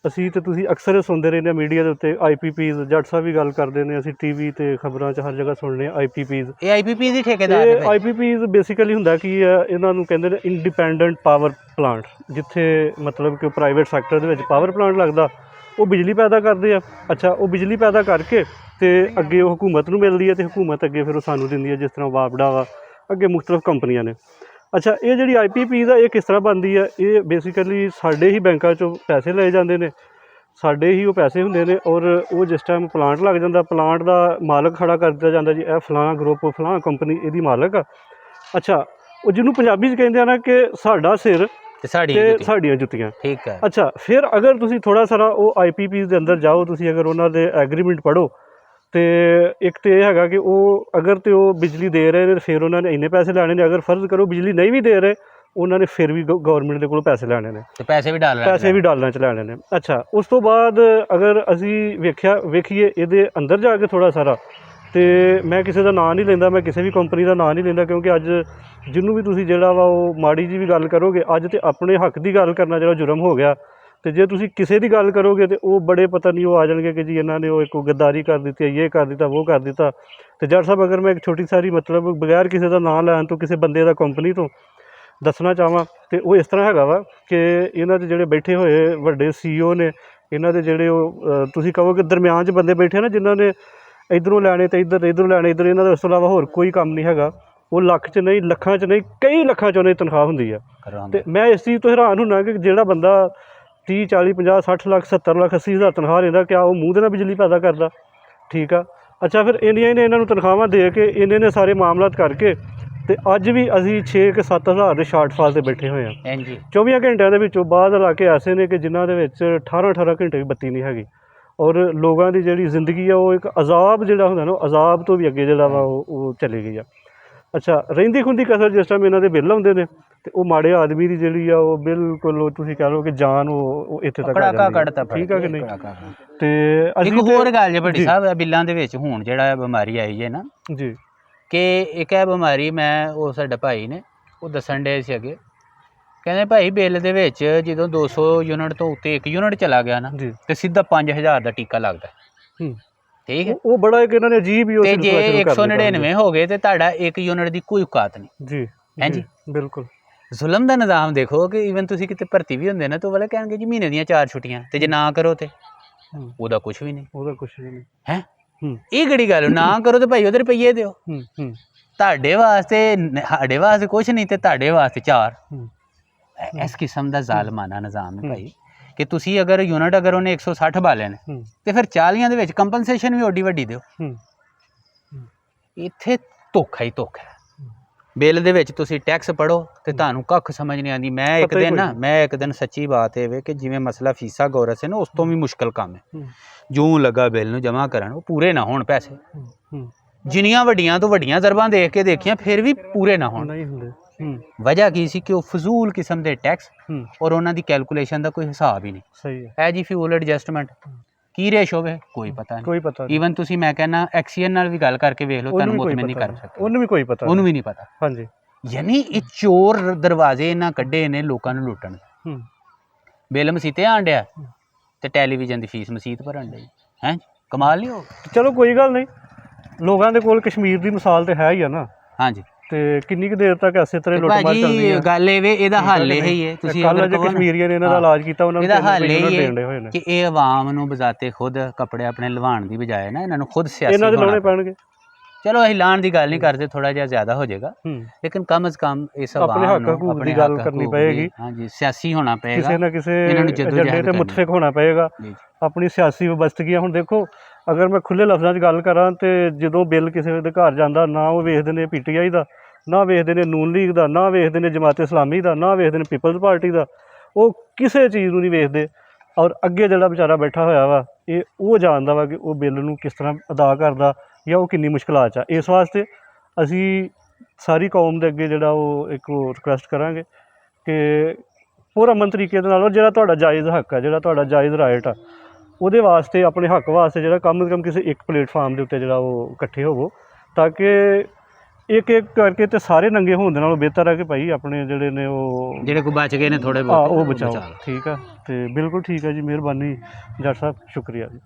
ਅਸੀਂ ਤੇ ਤੁਸੀਂ ਅਕਸਰ ਸੁਣਦੇ ਰਹਿੰਦੇ ਹਾਂ ਮੀਡੀਆ ਦੇ ਉੱਤੇ IPPs, ਜੱਟ ਸਾਹਿਬ ਵੀ ਗੱਲ ਕਰਦੇ ਨੇ, ਅਸੀਂ TV ਤੇ ਖਬਰਾਂ 'ਚ ਹਰ ਜਗ੍ਹਾ ਸੁਣਦੇ ਹਾਂ IPPs। ਇਹ IPP ਦੀ ਠੇਕੇਦਾਰ ਇਹ ਨੇ। IPPs ਬੇਸਿਕਲੀ ਹੁੰਦਾ ਕੀ ਹੈ, ਇਹਨਾਂ ਨੂੰ ਕਹਿੰਦੇ ਨੇ ਇੰਡੀਪੈਂਡੈਂਟ ਪਾਵਰ ਪਲਾਂਟ, ਜਿੱਥੇ ਮਤਲਬ ਕਿ ਪ੍ਰਾਈਵੇਟ ਸੈਕਟਰ ਦੇ ਵਿੱਚ ਪਾਵਰ ਪਲਾਂਟ ਲੱਗਦਾ, ਉਹ ਬਿਜਲੀ ਪੈਦਾ ਕਰਦੇ ਆ। ਅੱਛਾ, ਉਹ ਬਿਜਲੀ ਪੈਦਾ ਕਰਕੇ ਤੇ ਅੱਗੇ ਉਹ ਹਕੂਮਤ ਨੂੰ ਮਿਲਦੀ ਹੈ ਤੇ ਹਕੂਮਤ ਅੱਗੇ ਫਿਰ ਉਹ ਸਾਨੂੰ ਦਿੰਦੀ ਹੈ, ਜਿਸ ਤਰ੍ਹਾਂ ਵਾਪਡਾ ਵਾ, ਅੱਗੇ ਮੁਖਤਲਿਫ ਕੰਪਨੀਆਂ ਨੇ। ਅੱਛਾ, ਇਹ ਜਿਹੜੀ IPPs ਆ ਇਹ ਕਿਸ ਤਰ੍ਹਾਂ ਬਣਦੀ ਹੈ? ਇਹ ਬੇਸਿਕਲੀ ਸਾਡੇ ਹੀ ਬੈਂਕਾਂ 'ਚੋਂ ਪੈਸੇ ਲਏ ਜਾਂਦੇ ਨੇ, ਸਾਡੇ ਹੀ ਉਹ ਪੈਸੇ ਹੁੰਦੇ ਨੇ, ਔਰ ਉਹ ਜਿਸ ਟਾਈਮ ਪਲਾਂਟ ਲੱਗ ਜਾਂਦਾ, ਪਲਾਂਟ ਦਾ ਮਾਲਕ ਖੜਾ ਕਰ ਦਿੱਤਾ ਜਾਂਦਾ ਜੀ, ਇਹ ਫਲਾਣਾ ਗਰੁੱਪ, ਫਲਾਣਾ ਕੰਪਨੀ ਇਹਦੀ ਮਾਲਕ ਆ। ਅੱਛਾ, ਉਹ ਜਿਹਨੂੰ ਪੰਜਾਬੀ 'ਚ ਕਹਿੰਦੇ ਆ ਨਾ ਕਿ ਸਾਡਾ ਸਿਰ ਤੇ ਸਾਡੀਆਂ ਜੁੱਤੀਆਂ। ਠੀਕ ਹੈ। ਅੱਛਾ, ਫਿਰ ਅਗਰ ਤੁਸੀਂ ਥੋੜ੍ਹਾ ਸਾਰਾ ਉਹ IPPs ਦੇ ਅੰਦਰ ਜਾਓ, ਤੁਸੀਂ ਅਗਰ ਉਹਨਾਂ ਦੇ ਐਗਰੀਮੈਂਟ ਪੜ੍ਹੋ, ਤੇ ਇੱਕ ਤਾਂ ਇਹ ਹੈਗਾ ਕਿ ਉਹ ਅਗਰ ਤੇ ਉਹ ਬਿਜਲੀ ਦੇ ਰਹੇ ਨੇ ਫਿਰ ਉਹਨਾਂ ਨੇ ਇੰਨੇ ਪੈਸੇ ਲੈਣੇ ਨੇ, ਅਗਰ ਫਰਜ਼ ਕਰੋ ਬਿਜਲੀ ਨਹੀਂ ਵੀ ਦੇ ਰਹੇ, ਉਹਨਾਂ ਨੇ ਫਿਰ ਵੀ ਗਵਰਨਮੈਂਟ ਦੇ ਕੋਲੋਂ ਪੈਸੇ ਲੈਣੇ ਨੇ, ਤੇ ਪੈਸੇ ਵੀ ਡਾਲਰਾਂ 'ਚ ਲੈਣੇ ਨੇ। ਅੱਛਾ, ਉਸ ਤੋਂ ਬਾਅਦ ਅਗਰ ਅਸੀਂ ਵੇਖੀਏ ਇਹਦੇ ਅੰਦਰ ਜਾ ਕੇ ਥੋੜ੍ਹਾ ਸਾਰਾ, ਤੇ ਮੈਂ ਕਿਸੇ ਦਾ ਨਾਂ ਨਹੀਂ ਲੈਂਦਾ, ਮੈਂ ਕਿਸੇ ਵੀ ਕੰਪਨੀ ਦਾ ਨਾਂ ਨਹੀਂ ਲੈਂਦਾ, ਕਿਉਂਕਿ ਅੱਜ ਜਿਹਨੂੰ ਵੀ ਤੁਸੀਂ ਜਿਹੜਾ ਵਾ ਉਹ ਮਾੜੀ ਜਿਹੀ ਵੀ ਗੱਲ ਕਰੋਗੇ, ਅੱਜ ਤੇ ਆਪਣੇ ਹੱਕ ਦੀ ਗੱਲ ਕਰਨਾ ਜਿਹੜਾ ਜੁਰਮ ਹੋ ਗਿਆ, ਤੇ ਜੇ ਤੁਸੀਂ ਕਿਸੇ ਦੀ ਗੱਲ ਕਰੋਗੇ ਤੇ ਉਹ ਬੜੇ ਪਤਾ ਨਹੀਂ ਉਹ ਆ ਜਾਣਗੇ ਕਿ ਜੀ ਇਹਨਾਂ ਨੇ ਉਹ ਇੱਕ ਗੱਦਾਰੀ ਕਰ ਦਿੱਤੀ ਹੈ, ਇਹ ਕਰ ਦਿੱਤਾ, ਉਹ ਕਰ ਦਿੱਤਾ। ਤੇ ਜੱਟ ਸਾਹਿਬ, ਅਗਰ ਮੈਂ ਇੱਕ ਛੋਟੀ ਸਾਰੀ ਮਤਲਬ ਬਗੈਰ ਕਿਸੇ ਦਾ ਨਾਂ ਲੈਣ ਤੋਂ ਕਿਸੇ ਬੰਦੇ ਦਾ ਕੰਪਨੀ ਤੋਂ ਦੱਸਣਾ ਚਾਹਵਾਂ, ਤੇ ਉਹ ਇਸ ਤਰ੍ਹਾਂ ਹੈਗਾ ਵਾ ਕਿ ਇਹਨਾਂ ਦੇ ਜਿਹੜੇ ਬੈਠੇ ਹੋਏ ਵੱਡੇ CEO ਨੇ, ਇਹਨਾਂ ਦੇ ਜਿਹੜੇ ਉਹ ਤੁਸੀਂ ਕਹੋਗੇ ਦਰਮਿਆਨ 'ਚ ਬੰਦੇ ਬੈਠੇ ਨਾ, ਜਿਨ੍ਹਾਂ ਨੇ ਇੱਧਰੋਂ ਲੈਣੇ ਤੇ ਇੱਧਰੋਂ ਲੈਣੇ, ਇਹਨਾਂ ਦਾ ਇਸ ਤੋਂ ਇਲਾਵਾ ਹੋਰ ਕੋਈ ਕੰਮ ਨਹੀਂ ਹੈਗਾ। ਉਹ ਲੱਖ 'ਚ ਨਹੀਂ, ਲੱਖਾਂ 'ਚ ਨਹੀਂ, ਕਈ ਲੱਖਾਂ 'ਚ ਉਹਨਾਂ ਦੀ ਤਨਖਾਹ ਹੁੰਦੀ ਆ। ਤੇ ਮੈਂ ਇਸ ਚੀਜ਼ ਤੋਂ ਹੈਰਾਨ ਹੁੰਦਾ ਕਿ ਜਿਹੜਾ ਬੰਦਾ 30 40 50 60 ਲੱਖ 70 ਲੱਖ 80 ਹਜ਼ਾਰ ਤਨਖਾਹ ਲੈਂਦਾ, ਕਿਆ ਉਹ ਮੂੰਹ ਦੇ ਨਾਲ ਬਿਜਲੀ ਪੈਦਾ ਕਰਦਾ? ਠੀਕ ਆ। ਅੱਛਾ, ਫਿਰ ਇੰਨੀਆਂ ਨੇ ਇਹਨਾਂ ਨੂੰ ਤਨਖਾਹਾਂ ਦੇ ਕੇ ਇੰਨੇ ਨੇ ਸਾਰੇ ਮਾਮਲਾਤ ਕਰਕੇ, ਤੇ ਅੱਜ ਵੀ ਅਸੀਂ 6 ਕਿ 7 ਹਜ਼ਾਰ ਦੇ ਸ਼ਾਰਟਫਾਲ 'ਤੇ ਬੈਠੇ ਹੋਏ ਹਾਂ। 24 ਘੰਟਿਆਂ ਦੇ ਵਿੱਚੋਂ ਬਾਅਦ ਇਲਾਕੇ ਐਸੇ ਨੇ ਕਿ ਜਿਨ੍ਹਾਂ ਦੇ ਵਿੱਚ 18 ਘੰਟੇ ਵੀ ਬੱਤੀ ਨਹੀਂ ਹੈਗੀ, ਔਰ ਲੋਕਾਂ ਦੀ ਜਿਹੜੀ ਜ਼ਿੰਦਗੀ ਆ ਉਹ ਇੱਕ ਅਜ਼ਾਬ ਜਿਹੜਾ ਹੁੰਦਾ ਨਾ, ਉਹ ਅਜ਼ਾਬ ਤੋਂ ਵੀ ਅੱਗੇ ਜਿਹੜਾ ਵਾ ਉਹ ਚਲੀ ਗਈ ਆ। ਅੱਛਾ, ਰਹਿੰਦੀ ਖੁੰਦੀ ਕਸਰ ਜਿਸ ਟਾਈਮ ਇਹਨਾਂ ਦੇ ਬਿੱਲ ਆਉਂਦੇ ਨੇ, ਤੇ ਉਹ ਮਾੜੇ ਆਦਮੀ ਦੀ ਜਿਹੜੀ ਆ ਉਹ ਬਿਲਕੁਲ ਤੁਸੀਂ ਕਹਿ ਲਓ ਕਿ ਜਾਨ ਉਹ ਇੱਥੇ ਤੱਕ ਆ ਜਾਂਦੀ ਹੈ। ਠੀਕ ਆ ਕਿ ਨਹੀਂ? ਤੇ ਇੱਕ ਹੋਰ ਗੱਲ ਜੇ ਭੱਟੀ ਸਾਹਿਬ, ਬਿੱਲਾਂ ਦੇ ਵਿੱਚ ਹੁਣ ਜਿਹੜਾ ਬਿਮਾਰੀ ਆਈ ਹੈ ਨਾ ਜੀ, ਕਿ ਇੱਕ ਇਹ ਬਿਮਾਰੀ, ਮੈਂ ਉਹ ਸਾਡੇ ਭਾਈ ਨੇ ਉਹ ਦੱਸਣ ਡੇ ਸੀ ਅੱਗੇ, ਕਹਿੰਦੇ ਭਾਈ ਬਿੱਲ ਦੇ ਵਿੱਚ ਜਦੋਂ 200 ਯੂਨਿਟ ਤੋਂ ਉੱਤੇ 1 ਯੂਨਿਟ ਚਲਾ ਗਿਆ ਨਾ, ਤੇ ਸਿੱਧਾ 5000 ਦਾ ਟੀਕਾ ਲੱਗਦਾ। ਠੀਕ ਹੈ, ਉਹ ਬੜਾ ਇੱਕ ਇਹਨਾਂ ਨੇ ਅਜੀਬ ਹੀ, ਤੇ ਜੇ 199 ਹੋ ਗਏ ਤੇ ਤੁਹਾਡਾ 1 ਯੂਨਿਟ ਦੀ ਕੋਈ ਔਕਾਤ ਨਹੀਂ ਜੀ। ਹੈ ਜੀ, ਬਿਲਕੁਲ। ਜ਼ੁਲਮ ਦਾ ਨਿਜ਼ਾਮ ਦੇਖੋ ਕਿ ਈਵਨ ਤੁਸੀਂ ਕਿਤੇ ਭਰਤੀ ਵੀ ਹੁੰਦੇ ਨਾ, ਤਾਂ ਉਹ ਵਾਲੇ ਕਹਿਣਗੇ ਜੀ ਮਹੀਨੇ ਦੀਆਂ 4 ਛੁੱਟੀਆਂ, ਤੇ ਜੇ ਨਾ ਕਰੋ ਤੇ ਉਹਦਾ ਕੁਛ ਵੀ ਨਹੀਂ ਹੈ। ਇਹ ਕਿਹੜੀ ਗੱਲ, ਨਾ ਕਰੋ ਤੇ ਭਾਈ ਉਹਦੇ ਰੁਪਈਏ ਦਿਓ। ਤੁਹਾਡੇ ਵਾਸਤੇ, ਸਾਡੇ ਵਾਸਤੇ ਕੁਛ ਨਹੀਂ, ਤੇ ਤੁਹਾਡੇ ਵਾਸਤੇ 4। ਇਸ ਕਿਸਮ ਦਾ ਜ਼ਾਲਮਾਨਾ ਨਿਜ਼ਾਮ ਹੈ ਭਾਈ, ਕਿ ਤੁਸੀਂ ਅਗਰ ਯੂਨਿਟ ਅਗਰ ਉਹਨੇ 160 ਬਾਲੇ ਨੇ, ਤੇ ਫਿਰ 40 ਦੇ ਵਿੱਚ ਕੰਪਨਸੇਸ਼ਨ ਵੀ ਓਡੀ ਵੱਡੀ ਦਿਓ। ਇੱਥੇ ਧੋਖਾ ਹੀ ਧੋਖਾ ਹੈ। ਬਿੱਲ ਦੇ ਵਿੱਚ ਤੁਸੀਂ ਟੈਕਸ ਪੜ੍ਹੋ ਤੇ ਤੁਹਾਨੂੰ ਕੱਖ ਸਮਝ ਨਹੀਂ ਆਉਂਦੀ। ਮੈਂ ਇੱਕ ਦਿਨ ਸੱਚੀ ਬਾਤ ਇਹ ਵੇ ਕਿ ਜਿਵੇਂ ਮਸਲਾ ਫੀਸਾਂ ਗੌਰਸ ਹੈ ਨਾ, ਉਸ ਤੋਂ ਵੀ ਮੁਸ਼ਕਿਲ ਕੰਮ ਹੈ। ਜੂੰ ਲੱਗਾ ਬਿੱਲ ਨੂੰ ਜਮ੍ਹਾਂ ਕਰਨ, ਉਹ ਪੂਰੇ ਨਾ ਹੋਣ ਪੈਸੇ, ਜਿੰਨੀਆਂ ਵੱਡੀਆਂ ਤੋਂ ਵੱਡੀਆਂ ਜ਼ਰਬਾਂ ਦੇਖ ਕੇ ਦੇਖੀਆਂ, ਫਿਰ ਵੀ ਪੂਰੇ ਨਾ ਹੋਣ। ਵਜ੍ਹਾ ਕੀ ਸੀ ਕਿ ਉਹ ਫਜ਼ੂਲ ਕਿਸਮ ਦੇ ਟੈਕਸ ਔਰ ਉਹਨਾਂ ਦੀ ਕੈਲਕੂਲੇਸ਼ਨ ਦਾ ਕੋਈ ਹਿਸਾਬ ਹੀ ਨਹੀਂ। ਸਹੀ ਹੈ ਜੀ, ਫਿਊਲ ਐਡਜਸਟਮੈਂਟ ਕੀ ਰੇਸ਼ ਹੋਵੇ ਕੋਈ ਪਤਾ ਨਹੀਂ। ਈਵਨ ਤੁਸੀਂ ਮੈਂ ਕਹਿੰਦਾ ਐਕਸੀਅਨ ਨਾਲ ਵੀ ਗੱਲ ਕਰਕੇ ਵੇਖ ਲਓ, ਤੁਹਾਨੂੰ ਮੁਤਮਿਨ ਨਹੀਂ ਕਰ ਸਕਦੇ, ਉਹਨੂੰ ਵੀ ਨਹੀਂ ਪਤਾ। ਹਾਂਜੀ, ਯਾਨੀ ਇਹ ਚੋਰ ਦਰਵਾਜ਼ੇ ਇਹਨਾਂ ਕੱਢੇ ਨੇ ਲੋਕਾਂ ਨੂੰ ਲੁੱਟਣ। ਬਿੱਲ ਮਸੀਤੇ ਆਣ ਡਿਆ ਤੇ ਟੈਲੀਵਿਜ਼ਨ ਦੀ ਫੀਸ ਮਸੀਤ ਭਰਨ ਡਈ ਹੈ। ਕਮਾਲ ਨਹੀਂ ਹੋ। ਚਲੋ ਕੋਈ ਗੱਲ ਨਹੀਂ, ਲੋਕਾਂ ਦੇ ਕੋਲ ਕਸ਼ਮੀਰ ਦੀ ਮਿਸਾਲ ਤੇ ਹੈ ਹੀ ਆ ਨਾ। ਹਾਂਜੀ, ਤੇ ਕਿੰਨੀ ਕੁ ਦੇਰ ਤੱਕ ਐਸੇ ਤਰ੍ਹਾਂ ਲੁੱਟਮਾਰ ਚੱਲਦੀ ਹੈ? ਗੱਲ ਇਹ ਵੇ, ਇਹਦਾ ਹੱਲ ਇਹ ਹੀ ਹੈ, ਤੁਸੀਂ ਕੱਲ ਜੇ ਕਸ਼ਮੀਰੀਆਂ ਨੇ ਇਹਨਾਂ ਦਾ ਇਲਾਜ ਕੀਤਾ, ਉਹਨਾਂ ਨੂੰ ਇਹਦਾ ਹੱਲ ਇਹ ਹੈ ਕਿ ਇਹ ਆਵਾਮ ਨੂੰ ਬਜ਼ਾਤੇ ਖੁਦ ਕੱਪੜੇ ਆਪਣੇ ਲਵਾਉਣ ਦੀ ਬਜਾਏ ਨਾ, ਇਹਨਾਂ ਨੂੰ ਖੁਦ ਸਿਆਸੀ ਇਹਨਾਂ ਦੇ ਲਾਉਣੇ ਪੈਣਗੇ। ਚਲੋ ਅਸੀਂ ਲਾਉਣ ਦੀ ਗੱਲ ਨਹੀਂ ਕਰਦੇ, ਥੋੜਾ ਜਿਹਾ ਜ਼ਿਆਦਾ ਹੋ ਜਾਏਗਾ, ਲੇਕਿਨ ਕਮ ਅਜ਼ ਕਮ ਇਸ ਆਵਾਮ ਨੂੰ ਆਪਣੇ ਗੱਲ ਕਰਨੀ ਪਏਗੀ। ਹਾਂਜੀ, ਸਿਆਸੀ ਹੋਣਾ ਪਏਗਾ, ਕਿਸੇ ਨਾ ਕਿਸੇ ਏਜੰਡੇ ਤੇ ਮੁਤਫਿਕ ਹੋਣਾ ਪਏਗਾ, ਆਪਣੀ ਸਿਆਸੀ ਵਬਸਤਗੀਆਂ। ਹੁਣ ਦੇਖੋ, ਅਗਰ ਮੈਂ ਖੁੱਲ੍ਹੇ ਲਫ਼ਜ਼ਾਂ 'ਚ ਗੱਲ ਕਰਾਂ ਤੇ ਜਦੋਂ ਬਿੱਲ ਕਿਸੇ ਦੇ ਘਰ ਜਾਂਦਾ, ਨਾ ਉਹ ਵੇਖਦੇ ਨੇ PTI ਦਾ, ਨਾ ਵੇਖਦੇ ਨੇ ਨੂਨ ਲੀਗ ਦਾ, ਨਾ ਵੇਖਦੇ ਨੇ ਜਮਾਤ ਇਸਲਾਮੀ ਦਾ, ਨਾ ਵੇਖਦੇ ਨੇ ਪੀਪਲਜ਼ ਪਾਰਟੀ ਦਾ, ਉਹ ਕਿਸੇ ਚੀਜ਼ ਨੂੰ ਨਹੀਂ ਵੇਖਦੇ। ਔਰ ਅੱਗੇ ਜਿਹੜਾ ਵਿਚਾਰਾ ਬੈਠਾ ਹੋਇਆ ਵਾ ਇਹ ਉਹ ਜਾਣਦਾ ਵਾ ਕਿ ਉਹ ਬਿੱਲ ਨੂੰ ਕਿਸ ਤਰ੍ਹਾਂ ਅਦਾ ਕਰਦਾ ਜਾਂ ਉਹ ਕਿੰਨੀ ਮੁਸ਼ਕਿਲਾਂ 'ਚ ਆ। ਇਸ ਵਾਸਤੇ ਅਸੀਂ ਸਾਰੀ ਕੌਮ ਦੇ ਅੱਗੇ ਜਿਹੜਾ ਉਹ ਇੱਕ ਰਿਕੁਐਸਟ ਕਰਾਂਗੇ ਕਿ ਪੁਰਅਮਨ ਤਰੀਕੇ ਦੇ ਨਾਲ, ਔਰ ਜਿਹੜਾ ਤੁਹਾਡਾ ਜਾਇਜ਼ ਹੱਕ ਆ, ਜਿਹੜਾ ਤੁਹਾਡਾ ਜਾਇਜ਼ ਰਾਈਟ ਆ, ਉਹਦੇ ਵਾਸਤੇ, ਆਪਣੇ ਹੱਕ ਵਾਸਤੇ ਜਿਹੜਾ ਕਮ ਸੇ ਕਮ ਕਿਸੇ ਇੱਕ ਪਲੇਟਫਾਰਮ ਦੇ ਉੱਤੇ ਜਿਹੜਾ ਉਹ ਇਕੱਠੇ ਹੋਵੋ, ਤਾਂ ਕਿ ਇੱਕ ਇੱਕ ਕਰਕੇ ਤੇ ਸਾਰੇ ਨੰਗੇ ਹੋਣ ਦੇ ਨਾਲੋਂ ਬਿਹਤਰ ਹੈ ਕਿ ਭਾਈ ਆਪਣੇ ਜਿਹੜੇ ਨੇ ਉਹ ਜਿਹੜੇ ਕੋ ਬਚ ਗਏ ਨੇ ਥੋੜੇ ਉਹ ਬਹੁਤ ਬਚਾਓ। ਠੀਕ ਆ, ਤੇ ਬਿਲਕੁਲ ਠੀਕ ਹੈ ਜੀ, ਮਿਹਰਬਾਨੀ ਜੱਟ ਸਾਹਿਬ, ਸ਼ੁਕਰੀਆ ਜੀ।